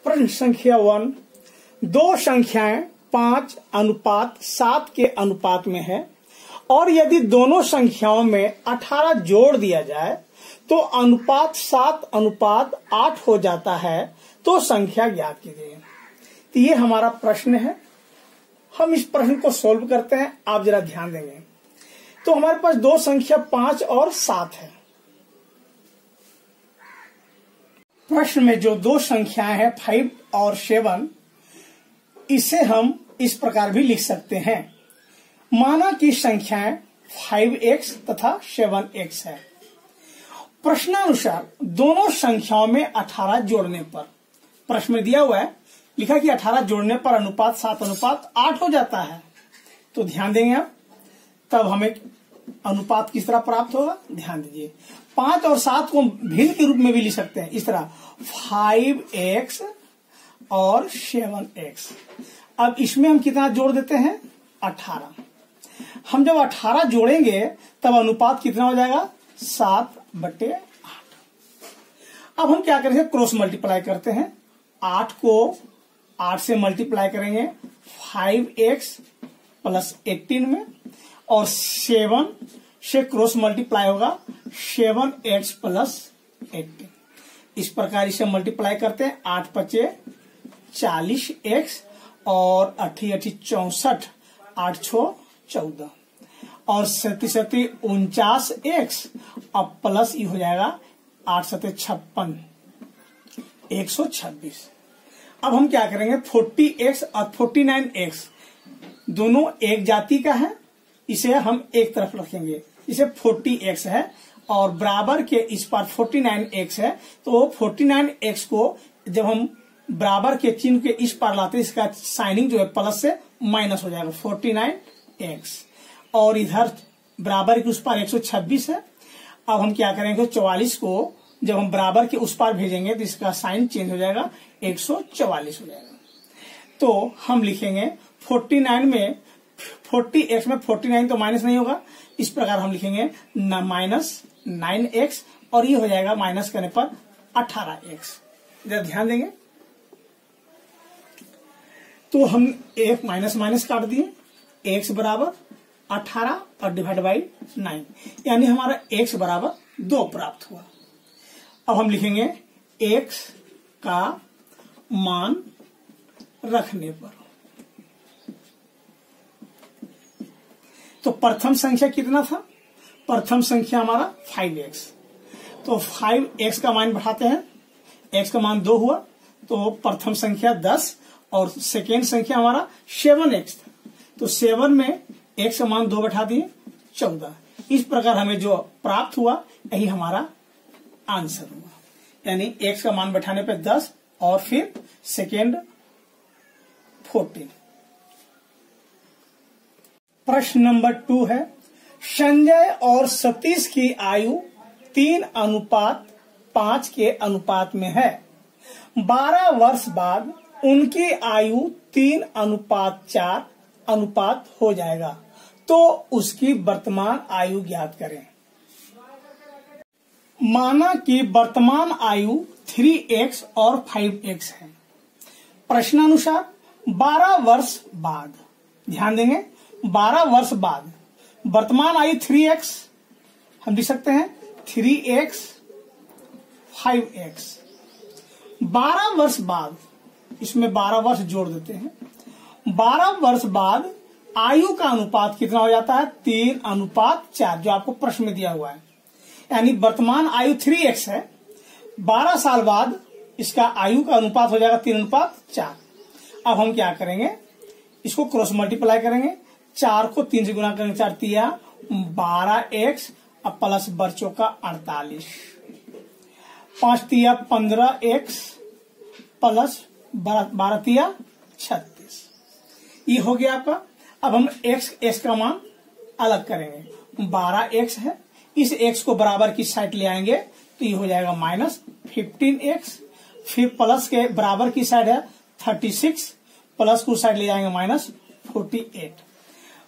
प्रश्न संख्या 1, दो संख्याएं 5:7 के अनुपात में है और यदि दोनों संख्याओं में 18 जोड़ दिया जाए तो अनुपात 7:8 हो जाता है, तो संख्या ज्ञात कीजिए। तो ये हमारा प्रश्न है। हम इस प्रश्न को सोल्व करते हैं, आप जरा ध्यान देंगे। तो हमारे पास दो संख्या 5 और 7 है। प्रश्न में जो दो संख्याएं हैं 5 और 7, इसे हम इस प्रकार भी लिख सकते हैं। माना कि संख्याएं 5x तथा 7x है। प्रश्नानुसार दोनों संख्याओं में 18 जोड़ने पर, प्रश्न में दिया हुआ है, लिखा कि 18 जोड़ने पर अनुपात 7:8 हो जाता है। तो ध्यान देंगे आप, तब हमें अनुपात किस तरह प्राप्त होगा, ध्यान दीजिए। 5 और 7 को भिन्न के रूप में भी लिख सकते हैं, इस तरह 5x और 7x। अब इसमें हम कितना जोड़ देते हैं, 18। हम जब 18 जोड़ेंगे तब अनुपात कितना हो जाएगा, 7/8। अब हम क्या करेंगे, क्रॉस मल्टीप्लाई करते हैं। 8 को 8 से मल्टीप्लाई करेंगे 5x + 18 में, और 7 से क्रॉस मल्टीप्लाई होगा 7x + 18। इस प्रकार इसे मल्टीप्लाई करते हैं। 8 × 5 = 40x और 8 × 8 = 64, 8 × 6 = 14 और 7 × 7 = 49x। अब प्लस ये हो जाएगा 8 × 7 = 56, 126। अब हम क्या करेंगे, 40x और 49x दोनों एक जाति का है, इसे हम एक तरफ रखेंगे। इसे 40x है और बराबर के इस पर 49x है, तो 49x को जब हम बराबर के चिन्ह के इस पार लाते हैं, इसका साइनिंग जो है प्लस से माइनस हो जाएगा, 49x। और इधर बराबर के उस पार 126 है। अब हम क्या करेंगे, 44 को जब हम बराबर के उस पार भेजेंगे तो इसका साइन चेंज हो जाएगा, 144 हो जाएगा। तो हम लिखेंगे 49 में 40x में 49 तो माइनस नहीं होगा, इस प्रकार हम लिखेंगे -9x और ये हो जाएगा माइनस करने पर 18x। जरा ध्यान देंगे, तो हम एक माइनस माइनस काट दिए, x बराबर 18 और डिवाइड बाई 9, यानी हमारा x बराबर 2 प्राप्त हुआ। अब हम लिखेंगे x का मान रखने पर। तो प्रथम संख्या कितना था, प्रथम संख्या हमारा 5x। तो 5x का मान बढ़ाते हैं, x का मान 2 हुआ, तो प्रथम संख्या 10 और सेकेंड संख्या हमारा 7x था। तो 7 में x का मान 2 बैठा दिए, 14। इस प्रकार हमें जो प्राप्त हुआ यही हमारा आंसर हुआ, यानी x का मान बैठाने पे 10 और फिर सेकेंड 14। प्रश्न नंबर 2 है, संजय और सतीश की आयु 3:5 के अनुपात में है। 12 वर्ष बाद उनकी आयु 3:4 अनुपात हो जाएगा, तो उसकी वर्तमान आयु ज्ञात करें। माना कि वर्तमान आयु 3x और 5x है। प्रश्नानुसार 12 वर्ष बाद, ध्यान देंगे, 12 वर्ष बाद वर्तमान आयु 3x, हम लिख सकते हैं 3x 5x। 12 वर्ष बाद, इसमें 12 वर्ष जोड़ देते हैं। 12 वर्ष बाद आयु का अनुपात कितना हो जाता है, 3:4, जो आपको प्रश्न में दिया हुआ है। यानी वर्तमान आयु 3x है, 12 साल बाद इसका आयु का अनुपात हो जाएगा 3:4। अब हम क्या करेंगे, इसको क्रॉस मल्टीप्लाई करेंगे। 4 को 3 से गुना करेंगे, 4 तिया 12x और प्लस बच्चों का 48, 5 तिया 15x प्लस 12 तिया 36। ये हो गया आपका। अब हम x का मान अलग करेंगे। 12x है, इस x को बराबर की साइड ले आएंगे तो ये हो जाएगा -15x, फिर प्लस के बराबर की साइड है 36, प्लस को साइड ले जाएंगे -48।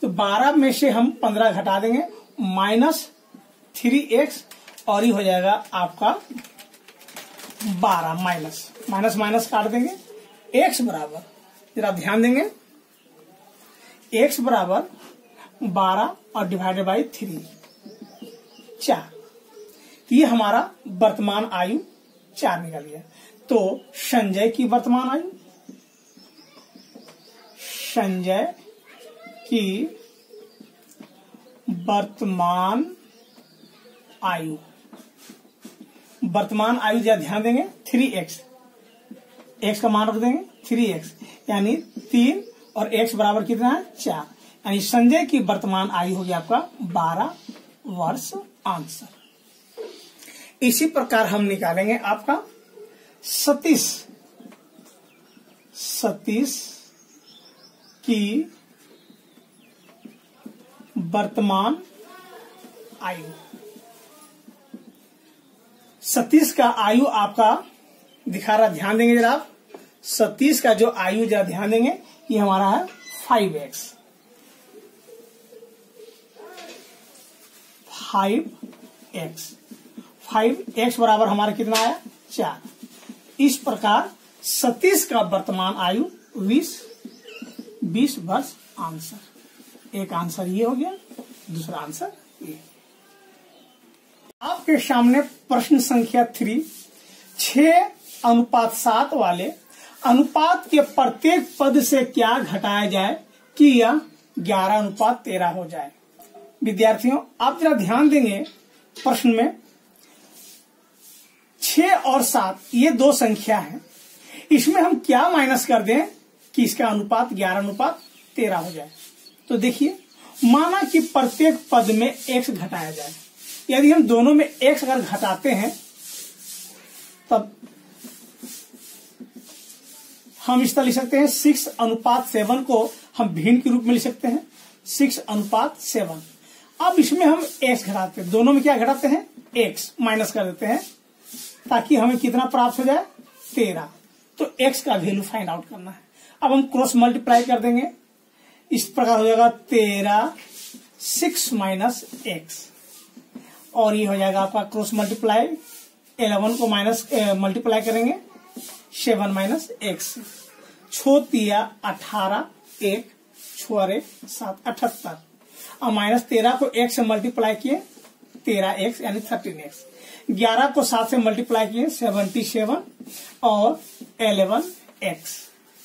तो 12 में से हम 15 घटा देंगे, -3x और ये हो जाएगा आपका 12 माइनस माइनस माइनस काट देंगे। x बराबर, जरा ध्यान देंगे, x बराबर 12 और डिवाइडेड बाई 3 4। ये हमारा वर्तमान आयु 4 निकल गया। तो संजय की वर्तमान आयु, संजय की वर्तमान आयु, वर्तमान आयु जरा ध्यान देंगे 3x, x का मान रख देंगे 3x, यानी 3 और x बराबर कितना है 4, यानी संजय की वर्तमान आयु होगी आपका 12 वर्ष आंसर। इसी प्रकार हम निकालेंगे आपका सतीश की वर्तमान आयु। सतीश का आयु आपका दिखा रहा, ध्यान देंगे जरा आप, सतीश का जो आयु जरा ध्यान देंगे, ये हमारा है 5x 5x बराबर हमारा कितना आया 4। इस प्रकार सतीश का वर्तमान आयु 20 वर्ष आंसर। एक आंसर ये हो गया, दूसरा आंसर ये। आपके सामने प्रश्न संख्या 3, 6:7 वाले अनुपात के प्रत्येक पद से क्या घटाया जाए कि यह 11:13 हो जाए। विद्यार्थियों आप जरा ध्यान देंगे, प्रश्न में 6 और 7 ये दो संख्या है, इसमें हम क्या माइनस कर दें कि इसका अनुपात 11:13 हो जाए। तो देखिए, माना कि प्रत्येक पद में x घटाया जाए, यदि हम दोनों में x अगर घटाते हैं तब हम इस तरह लिख सकते हैं 6:7 को हम भिन्न के रूप में लिख सकते हैं 6:7। अब इसमें हम x घटाते हैं, दोनों में क्या घटाते हैं x माइनस कर देते हैं ताकि हमें कितना प्राप्त हो जाए 13। तो x का वैल्यू फाइंड आउट करना है। अब हम क्रॉस मल्टीप्लाई कर देंगे, इस प्रकार हो जाएगा 13 6 माइनस x, और ये हो जाएगा आपका क्रॉस मल्टीप्लाई 11 को माइनस मल्टीप्लाई करेंगे 7 माइनस x, 6 18 1 6 7 78, और माइनस 13 को x से मल्टीप्लाई किए 13x यानी 13x, 11 को 7 से मल्टीप्लाई किए 77 और 11x।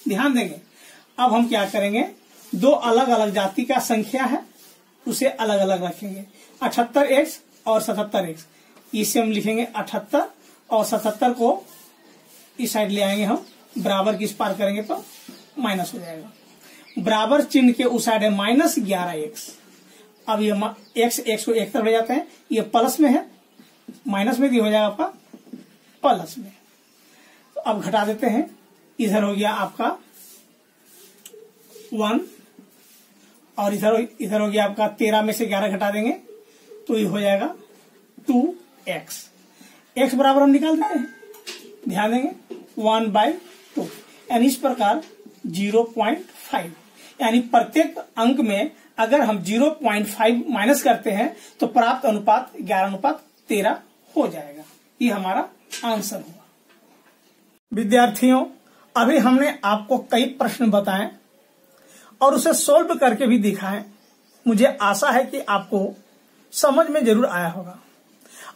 ध्यान देंगे, अब हम क्या करेंगे, दो अलग अलग जाति का संख्या है उसे अलग अलग रखेंगे, 78x और 77x। इसे हम लिखेंगे 78 और 77 को इस साइड ले आएंगे, हम बराबर की इस पार करेंगे तो माइनस हो जाएगा। बराबर चिन्ह के उस साइड है माइनस 11x। अब ये x को एक तरफ ले जाते हैं, ये प्लस में है, माइनस में भी हो जाएगा आपका प्लस में। तो अब घटा देते हैं, इधर हो गया आपका 1 और इधर हो गया आपका 13 में से 11 घटा देंगे तो ये हो जाएगा 2x। x बराबर हम निकाल देते हैं, ध्यान देंगे 1/2, यानी इस प्रकार 0.5, यानी प्रत्येक अंक में अगर हम 0.5 माइनस करते हैं तो प्राप्त अनुपात 11:13 हो जाएगा। ये हमारा आंसर हुआ। विद्यार्थियों, अभी हमने आपको कई प्रश्न बताए और उसे सॉल्व करके भी दिखाएं। मुझे आशा है कि आपको समझ में जरूर आया होगा।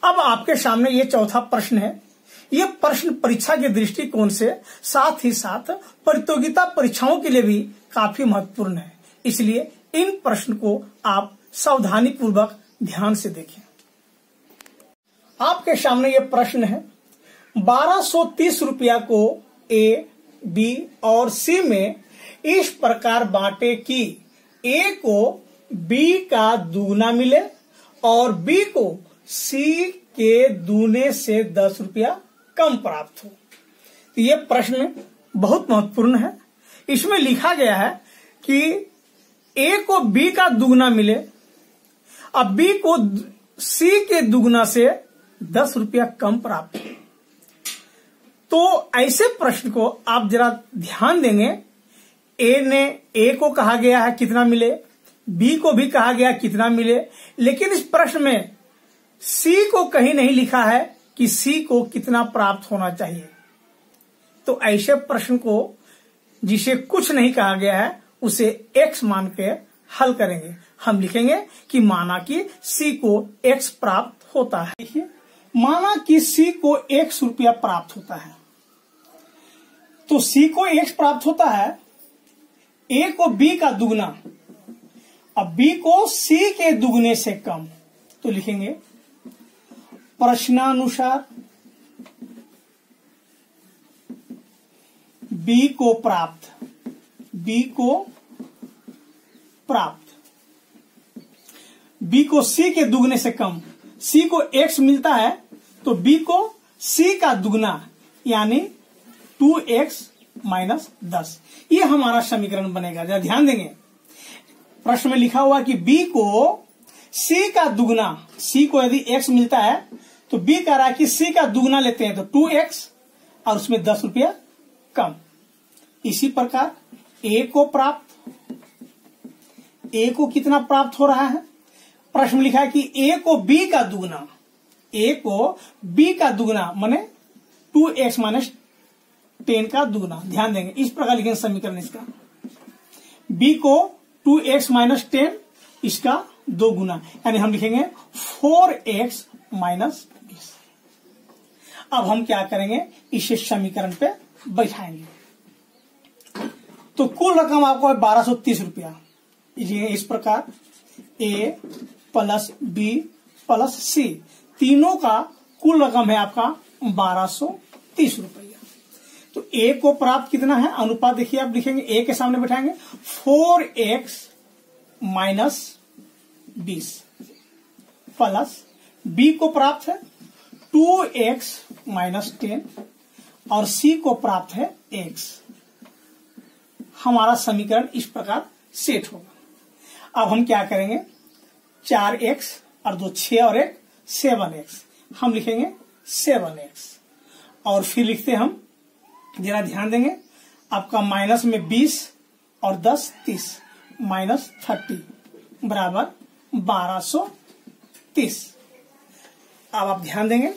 अब आपके सामने ये चौथा प्रश्न है। ये प्रश्न परीक्षा के दृष्टिकोण से साथ ही साथ प्रतियोगिता परीक्षाओं के लिए भी काफी महत्वपूर्ण है, इसलिए इन प्रश्न को आप सावधानी पूर्वक ध्यान से देखें। आपके सामने ये प्रश्न है, 1230 रुपया को ए, बी और सी में इस प्रकार बांटे कि ए को बी का दुगना मिले और बी को सी के दूने से 10 रुपया कम प्राप्त हो। तो ये प्रश्न बहुत महत्वपूर्ण है। इसमें लिखा गया है कि ए को बी का दुगना मिले, अब बी को सी के दुगना से 10 रुपया कम प्राप्त हो। तो ऐसे प्रश्न को आप जरा ध्यान देंगे, ए को कहा गया है कितना मिले, बी को भी कहा गया कितना मिले, लेकिन इस प्रश्न में सी को कहीं नहीं लिखा है कि सी को कितना प्राप्त होना चाहिए। तो ऐसे प्रश्न को जिसे कुछ नहीं कहा गया है उसे x मान के हल करेंगे। हम लिखेंगे कि माना कि सी को x प्राप्त होता है। देखिए, माना कि सी को 100 रुपया प्राप्त होता है, तो सी को x प्राप्त होता है, ए को बी का दुगना, अब बी को सी के दुगने से कम, तो लिखेंगे प्रश्नानुसार बी को प्राप्त, बी को सी के दुगने से कम, सी को x मिलता है तो बी को सी का दुगना यानी 2x माइनस 10, ये हमारा समीकरण बनेगा। जरा ध्यान देंगे, प्रश्न में लिखा हुआ कि b को c का दुगना, c को यदि x मिलता है तो b कह रहा है कि c का दुगना लेते हैं तो 2x और उसमें 10 रुपया कम। इसी प्रकार a को प्राप्त, a को कितना प्राप्त हो रहा है, प्रश्न में लिखा है कि a को b का दुगना, a को b का दुगना माने 2x माइनस 10 का दुगना। ध्यान देंगे, इस प्रकार लिखेंगे समीकरण इसका, b को 2x माइनस 10 इसका 2 गुना, यानी हम लिखेंगे 4x माइनस 20। अब हम क्या करेंगे, इसे समीकरण पे बैठाएंगे तो कुल रकम आपको है 1230 रुपया। इस प्रकार a plus b plus c तीनों का कुल रकम है आपका 1230 रुपया। तो a को प्राप्त कितना है, अनुपात देखिए आप लिखेंगे, a के सामने बैठाएंगे 4x माइनस 20 प्लस b को प्राप्त है 2x माइनस 10 और c को प्राप्त है x। हमारा समीकरण इस प्रकार सेट होगा। अब हम क्या करेंगे, 4x और 2 6 और 1 7x, हम लिखेंगे 7x और फिर लिखते हम, जरा ध्यान देंगे, आपका माइनस में 20 और 10 30 माइनस 30 बराबर 1230। अब आप ध्यान देंगे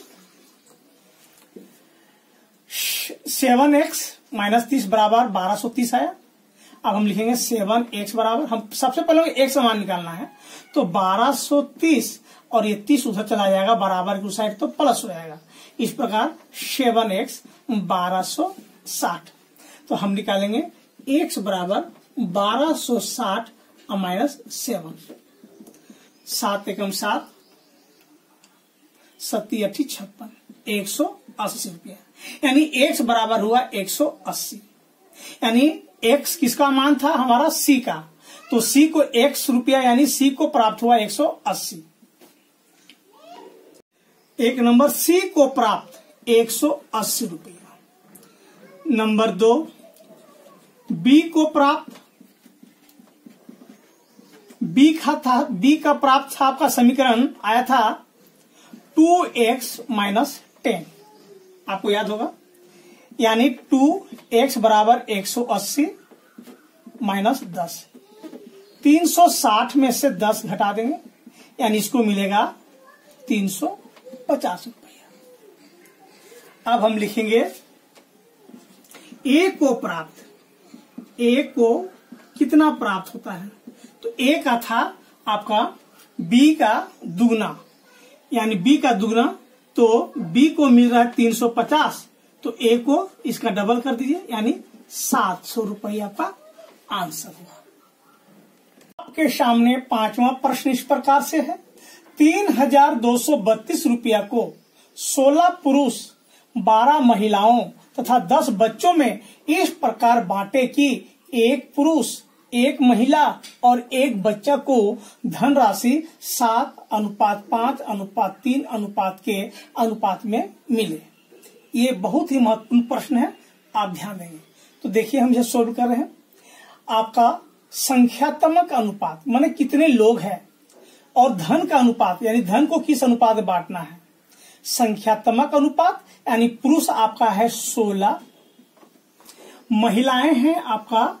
7x माइनस 30 बराबर 1230 आया। अब हम लिखेंगे 7x बराबर, हम सबसे पहले एक समान निकालना है तो 1230 और ये 30 उधर चला जाएगा बराबर की साइड तो प्लस हो जाएगा। इस प्रकार 7x 1260, तो हम निकालेंगे x बराबर 1260 माइनस 7, 7 एकम 7 7 8 56 180 रुपया, यानी x बराबर हुआ 180। यानी x किसका मान था, हमारा c का, तो c को x रुपया यानी c को प्राप्त हुआ 180। एक नंबर c को प्राप्त 180 रुपया। नंबर 2 b को प्राप्त, b का प्राप्त था, आपका समीकरण आया था 2x माइनस 10, आपको याद होगा, यानी 2x बराबर 180 माइनस 10, 360 में से 10 घटा देंगे यानी इसको मिलेगा 350 रुपया। अब हम लिखेंगे a को प्राप्त, a को कितना प्राप्त होता है, तो a का था आपका b का दुगना, यानी b का दुगना, तो b को मिल रहा है 350, तो a को इसका डबल कर दीजिए यानी 700 रुपया का आंसर हुआ। आपके सामने पांचवा प्रश्न इस प्रकार से है, 3232 रुपया को 16 पुरुष 12 महिलाओं तथा 10 बच्चों में इस प्रकार बांटे कि एक पुरुष 1 महिला और 1 बच्चा को धनराशि 7:5:3 के अनुपात में मिले। ये बहुत ही महत्वपूर्ण प्रश्न है, आप ध्यान देंगे। तो देखिए हम इसे सोल्व कर रहे हैं। आपका संख्यात्मक अनुपात माने कितने लोग हैं, और धन का अनुपात यानी धन को किस अनुपात में बांटना है। संख्यात्मक अनुपात यानी पुरुष आपका है 16, महिलाएं हैं आपका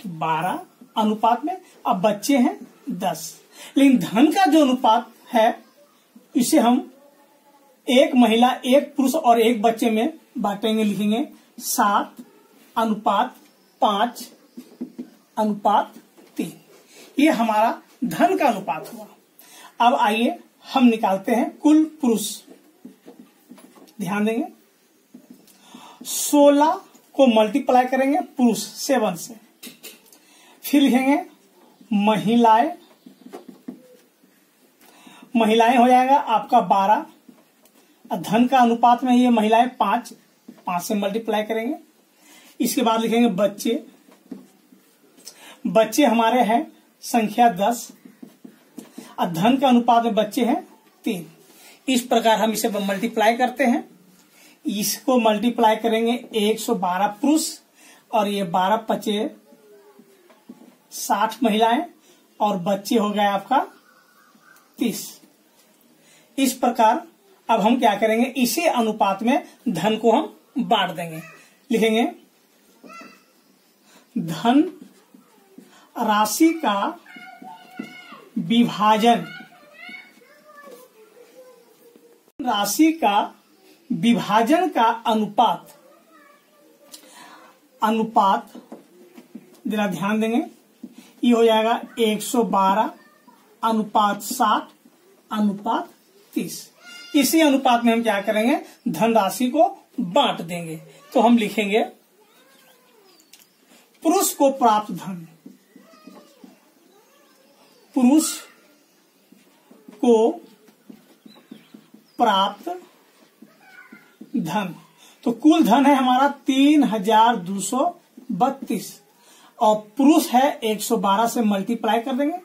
12 अनुपात में, अब बच्चे हैं 10। लेकिन धन का जो अनुपात है इसे हम एक महिला, एक पुरुष और एक बच्चे में बांटेंगे, लिखेंगे 7:5:3। ये हमारा धन का अनुपात हुआ। अब आइए हम निकालते हैं कुल पुरुष। ध्यान देंगे, 16 को मल्टीप्लाई करेंगे पुरुष 7 से, फिर लिखेंगे महिलाएं। महिलाएं हो जाएगा आपका 12। धन का अनुपात में ये महिलाएं 5 से मल्टीप्लाई करेंगे। इसके बाद लिखेंगे बच्चे। बच्चे हमारे हैं संख्या 10। धन का अनुपात में बच्चे हैं 3। इस प्रकार हम इसे मल्टीप्लाई करते हैं। इसको मल्टीप्लाई करेंगे 112 पुरुष और ये 12×5 60 महिलाएं और बच्चे हो गए आपका 30। इस प्रकार अब हम क्या करेंगे, इसी अनुपात में धन को हम बांट देंगे। लिखेंगे धन राशि का विभाजन, राशि का विभाजन का अनुपात जरा ध्यान देंगे, ये हो जाएगा 112:60:30। इसी अनुपात में हम क्या करेंगे, धनराशि को बांट देंगे। तो हम लिखेंगे पुरुष को प्राप्त धन, पुरुष को प्राप्त धन। तो कुल धन है हमारा 3232 और पुरुष है 112 से मल्टीप्लाई कर देंगे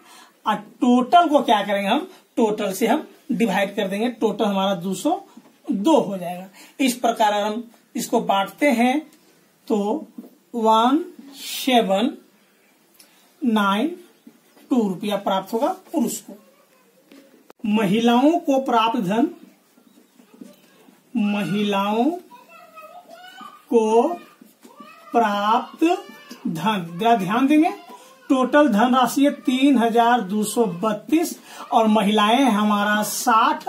और टोटल को क्या करेंगे, हम टोटल से हम डिवाइड कर देंगे। टोटल हमारा 202 हो जाएगा। इस प्रकार हम इसको बांटते हैं तो 1792 रुपया प्राप्त होगा पुरुष को। महिलाओं को प्राप्त धन, महिलाओं को प्राप्त धन, जरा ध्यान देंगे, टोटल धन राशि है 3232 और महिलाएं हमारा 60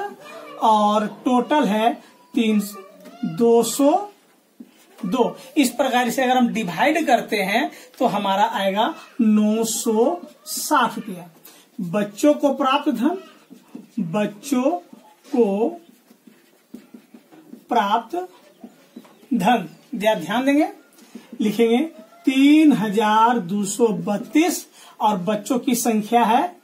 और टोटल है 202। इस प्रकार से अगर हम डिवाइड करते हैं तो हमारा आएगा 960 रुपया। बच्चों को प्राप्त धन, बच्चों को प्राप्त धन, ध्यान देंगे, लिखेंगे 3232 और बच्चों की संख्या है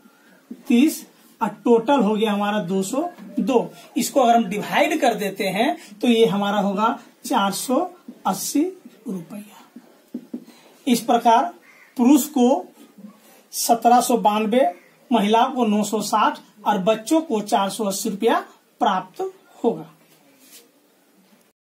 30 और टोटल हो गया हमारा 202। इसको अगर हम डिवाइड कर देते हैं तो ये हमारा होगा 480 रुपया। इस प्रकार पुरुष को 1792, महिला को 960 और बच्चों को 480 रुपया प्राप्त होगा।